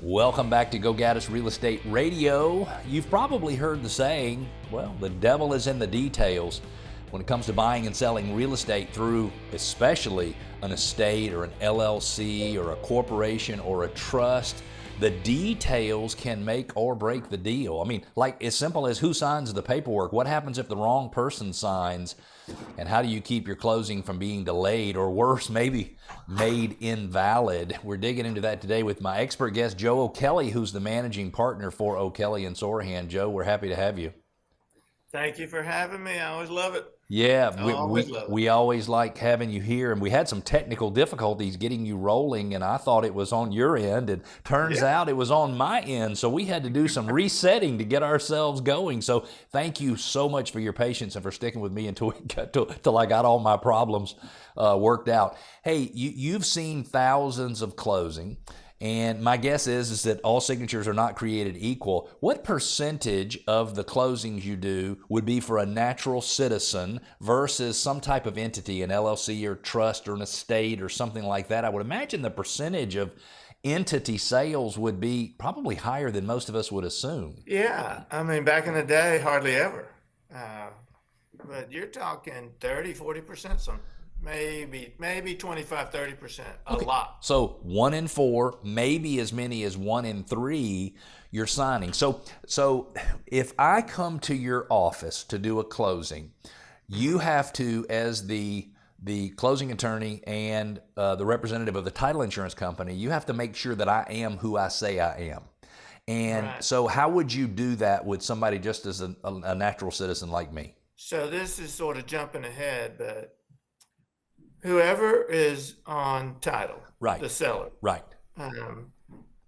Welcome back to Go Gaddis Real Estate Radio. You've probably heard the saying, well, the devil is in the details when it comes to buying and selling real estate through especially an estate or an LLC or a corporation or a trust. The details can make or break the deal. I mean, like as simple as who signs the paperwork. What happens if the wrong person signs? And how do you keep your closing from being delayed or worse, maybe made invalid? We're digging into that today with my expert guest, Joe O'Kelly, who's the managing partner for O'Kelly and Sorahan. Joe, we're happy to have you. Thank you for having me. I always love it. Yeah, we always like having you here, and we had some technical difficulties getting you rolling, and I thought it was on your end, and turns out it was on my end, so we had to do some resetting to get ourselves going. So thank you so much for your patience and for sticking with me until I got all my problems worked out. Hey, you've seen thousands of closing. And my guess is that all signatures are not created equal. What percentage of the closings you do would be for a natural citizen versus some type of entity, an LLC or trust or an estate or something like that? I would imagine the percentage of entity sales would be probably higher than most of us would assume. Yeah, I mean, back in the day, hardly ever. But you're talking 30, 40%, some maybe 25, 30%, a lot. So 1 in 4, maybe as many as 1 in 3 you're signing. So if I come to your office to do a closing, you have to, as the closing attorney and the representative of the title insurance company, you have to make sure that I am who I say I am. And so how would you do that with somebody just as a natural citizen like me? So this is sort of jumping ahead, but whoever is on title, the seller,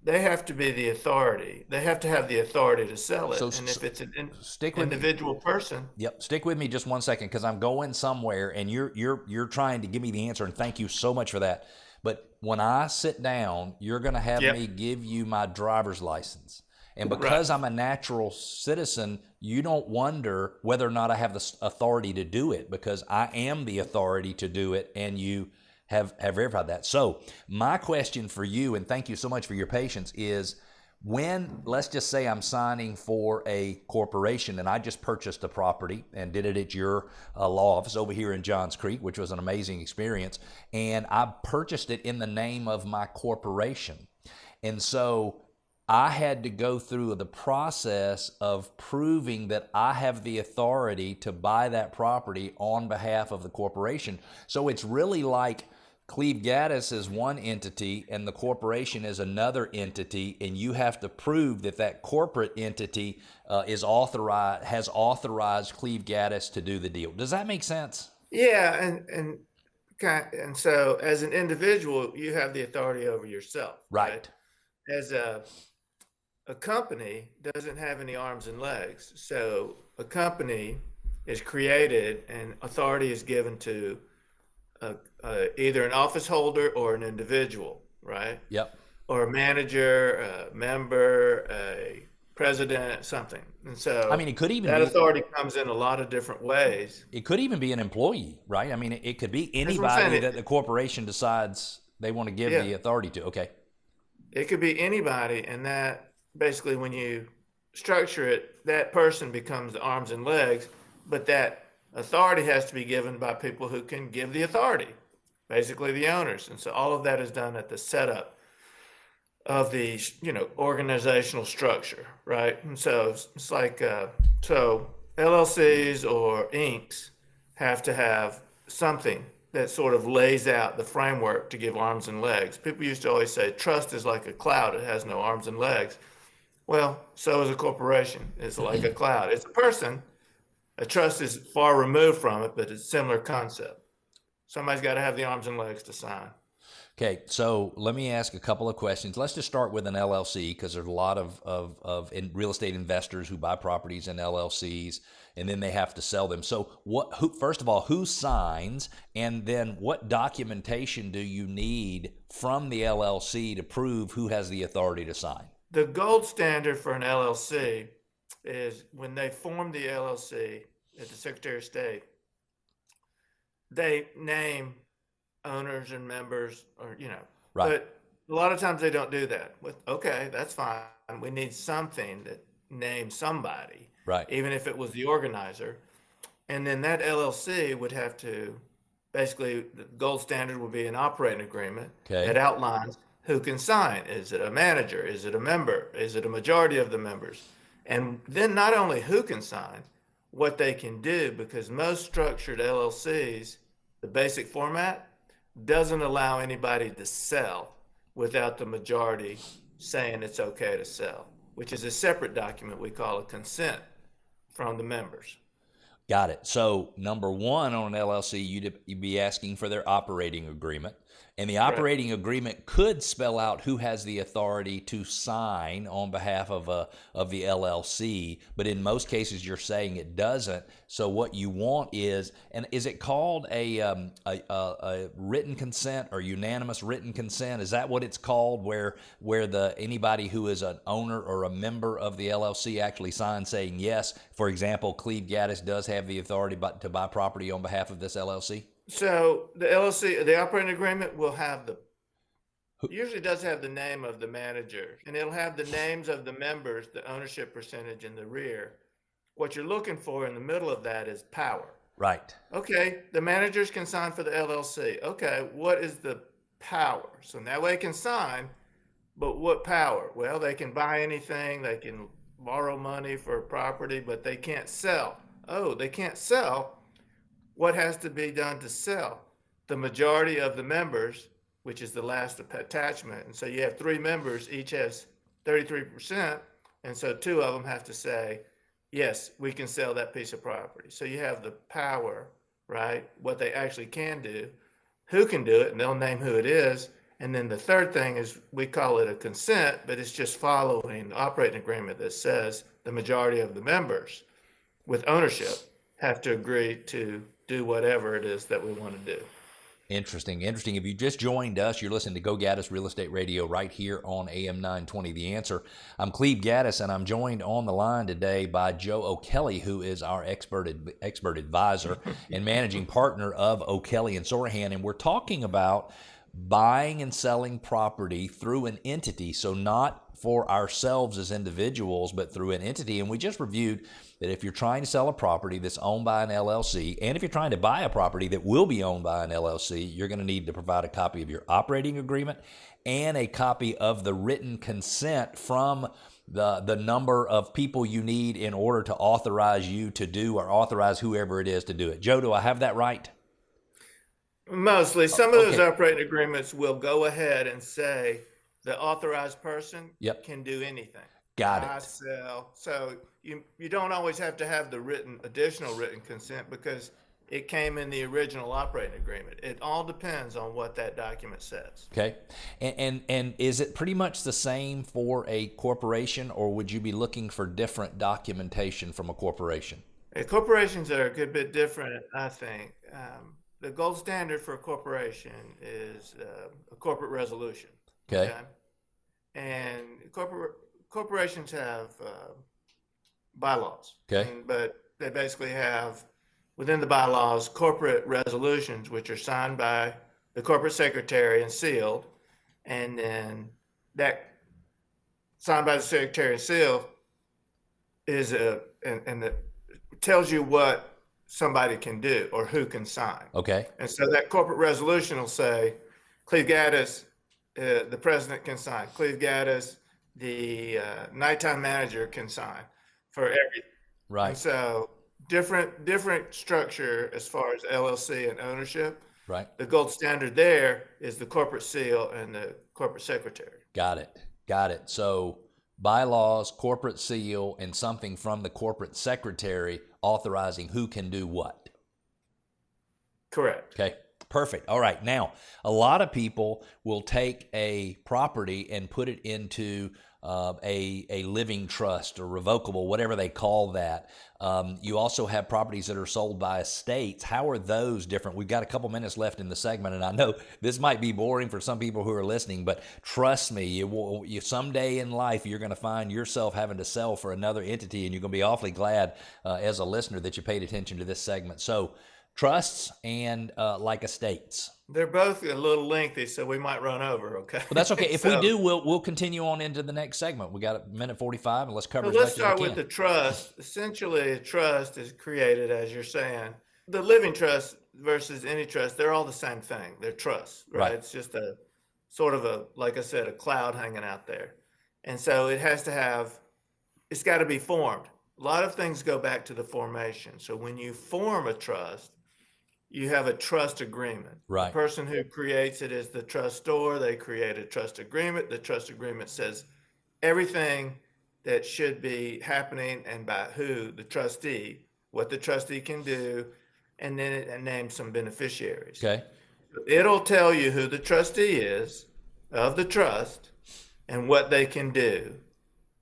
they have to be the authority. They have to have the authority to sell it. And if it's an individual person. Yep. Stick with me just 1 second, because I'm going somewhere and you're trying to give me the answer, and thank you so much for that. But when I sit down, you're going to have me give you my driver's license. And because I'm a natural citizen, you don't wonder whether or not I have the authority to do it, because I am the authority to do it, and you have verified that. So my question for you, and thank you so much for your patience, is when, let's just say I'm signing for a corporation and I just purchased a property and did it at your law office over here in Johns Creek, which was an amazing experience, and I purchased it in the name of my corporation. And so I had to go through the process of proving that I have the authority to buy that property on behalf of the corporation. So it's really like Cleve Gaddis is one entity and the corporation is another entity, and you have to prove that that corporate entity has authorized Cleve Gaddis to do the deal. Does that make sense? Yeah, and so as an individual, you have the authority over yourself. Right. As a company doesn't have any arms and legs. So a company is created and authority is given to either an office holder or an individual, right? Yep. Or a manager, a member, a president, something. And so I mean, it could even that authority comes in a lot of different ways. It could even be an employee, right? I mean, it could be anybody that the corporation decides they want to give the authority to. Okay. It could be anybody, and that basically, when you structure it, that person becomes the arms and legs, but that authority has to be given by people who can give the authority, basically the owners. And so all of that is done at the setup of the organizational structure, right? And so it's like so LLCs or Incs have to have something that sort of lays out the framework to give arms and legs. People used to always say trust is like a cloud, it has no arms and legs. Well, so is a corporation. It's like a cloud. It's a person. A trust is far removed from it, but it's a similar concept. Somebody's got to have the arms and legs to sign. Okay, so let me ask a couple of questions. Let's just start with an LLC, because there's a lot of real estate investors who buy properties in LLCs, and then they have to sell them. So first of all, who signs, and then what documentation do you need from the LLC to prove who has the authority to sign? The gold standard for an LLC is when they form the LLC at the Secretary of State, they name owners and members, or, right. But A lot of times they don't do that. Okay, that's fine. We need something that names somebody, Right. even if it was the organizer. And then that LLC would have to, basically, the gold standard would be an operating agreement Okay. that outlines who can sign. Is it a manager? Is it a member? Is it a majority of the members? And then not only who can sign, what they can do, because most structured LLCs, the basic format doesn't allow anybody to sell without the majority saying it's okay to sell, which is a separate document we call a consent from the members. Got it. So number one on an LLC, you'd be asking for their operating agreement. And the Correct. operating agreement could spell out who has the authority to sign on behalf of the LLC, but in most cases you're saying it doesn't. So what you want is, and is it called a written consent or unanimous written consent? Is that what it's called, where anybody who is an owner or a member of the LLC actually signs saying yes? For example, Cleve Gaddis does have the authority to buy property on behalf of this LLC. So the LLC, the operating agreement will have usually does have the name of the manager, and it'll have the names of the members, the ownership percentage in the rear. What you're looking for in the middle of that is power. Right. Okay, the managers can sign for the LLC. Okay, what is the power? So now they can sign, but what power? Well, they can buy anything, they can borrow money for property, but they can't sell. Oh, they can't sell. What has to be done to sell? The majority of the members, which is the last attachment. And so you have 3 members, each has 33%. And so 2 of them have to say, yes, we can sell that piece of property. So you have the power, right? What they actually can do, who can do it, and they'll name who it is. And then the third thing is, we call it a consent, but it's just following the operating agreement that says the majority of the members with ownership have to agree to do whatever it is that we want to do. Interesting. If you just joined us, you're listening to Go Gaddis Real Estate Radio right here on AM 920 The Answer. I'm Cleve Gaddis, and I'm joined on the line today by Joe O'Kelly, who is our expert advisor and managing partner of O'Kelly and Sorahan. And we're talking about buying and selling property through an entity, so not for ourselves as individuals, but through an entity. And we just reviewed that if you're trying to sell a property that's owned by an LLC, and if you're trying to buy a property that will be owned by an LLC, you're going to need to provide a copy of your operating agreement and a copy of the written consent from the number of people you need in order to authorize you to do, or authorize whoever it is to do it. Joe, do I have that right? Mostly. Some of those operating agreements will go ahead and say the authorized person can do anything. Got Buy, it. sell. So you don't always have to have the additional written consent, because it came in the original operating agreement. It all depends on what that document says. Okay. And is it pretty much the same for a corporation, or would you be looking for different documentation from a corporation? Corporations are a good bit different, I think. The gold standard for a corporation is a corporate resolution. Okay. And corporations have bylaws. Okay. But they basically have, within the bylaws, corporate resolutions, which are signed by the corporate secretary and sealed. And then that signed by the secretary and sealed is and that tells you what somebody can do or who can sign. Okay. And so that corporate resolution will say, Cleve Gaddis, the president can sign. Cleve Gaddis, the nighttime manager, can sign for every. Right. And so different structure as far as LLC and ownership. Right. The gold standard there is the corporate seal and the corporate secretary. Got it. So bylaws, corporate seal, and something from the corporate secretary authorizing who can do what. Correct. Okay. Perfect. All right. Now, a lot of people will take a property and put it into a living trust or revocable, whatever they call that. You also have properties that are sold by estates. How are those different? We've got a couple minutes left in the segment, and I know this might be boring for some people who are listening, but trust me, you someday in life you're going to find yourself having to sell for another entity, and you're going to be awfully glad as a listener that you paid attention to this segment. So trusts and like estates? They're both a little lengthy, so we might run over, okay? But that's okay. If So- we do, we'll continue on into the next segment. We got a minute 45, and let's cover So as let's much as start we with can. the trust. Essentially, a trust is created, as you're saying. The living trust versus any trust, they're all the same thing. They're trusts, right? Right. It's just a sort of a, like I said, a cloud hanging out there. And so it has to have, it's got to be formed. A lot of things go back to the formation. So when you form a trust, you have a trust agreement. Right. The person who creates it is the trustor. They create a trust agreement. The trust agreement says everything that should be happening and by who, the trustee, what the trustee can do, and then it names some beneficiaries. Okay. It'll tell you who the trustee is of the trust and what they can do.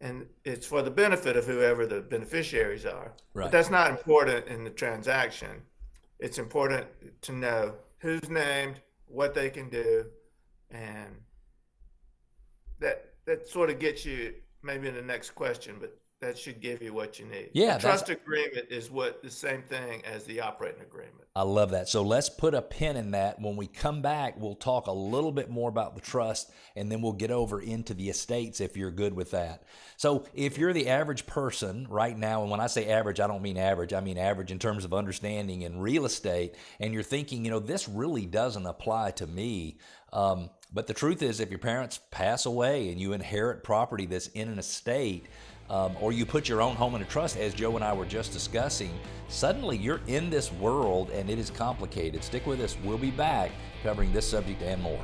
And it's for the benefit of whoever the beneficiaries are. Right. But that's not important in the transaction. It's important to know who's named, what they can do, and that sort of gets you maybe in the next question, but that should give you what you need. Yeah, the trust agreement is the same thing as the operating agreement. I love that. So let's put a pin in that. When we come back, we'll talk a little bit more about the trust, and then we'll get over into the estates if you're good with that. So if you're the average person right now, and when I say average, I don't mean average, I mean average in terms of understanding in real estate, and you're thinking, this really doesn't apply to me. But the truth is, if your parents pass away and you inherit property that's in an estate, or you put your own home in a trust, as Joe and I were just discussing, suddenly you're in this world and it is complicated. Stick with us. We'll be back covering this subject and more.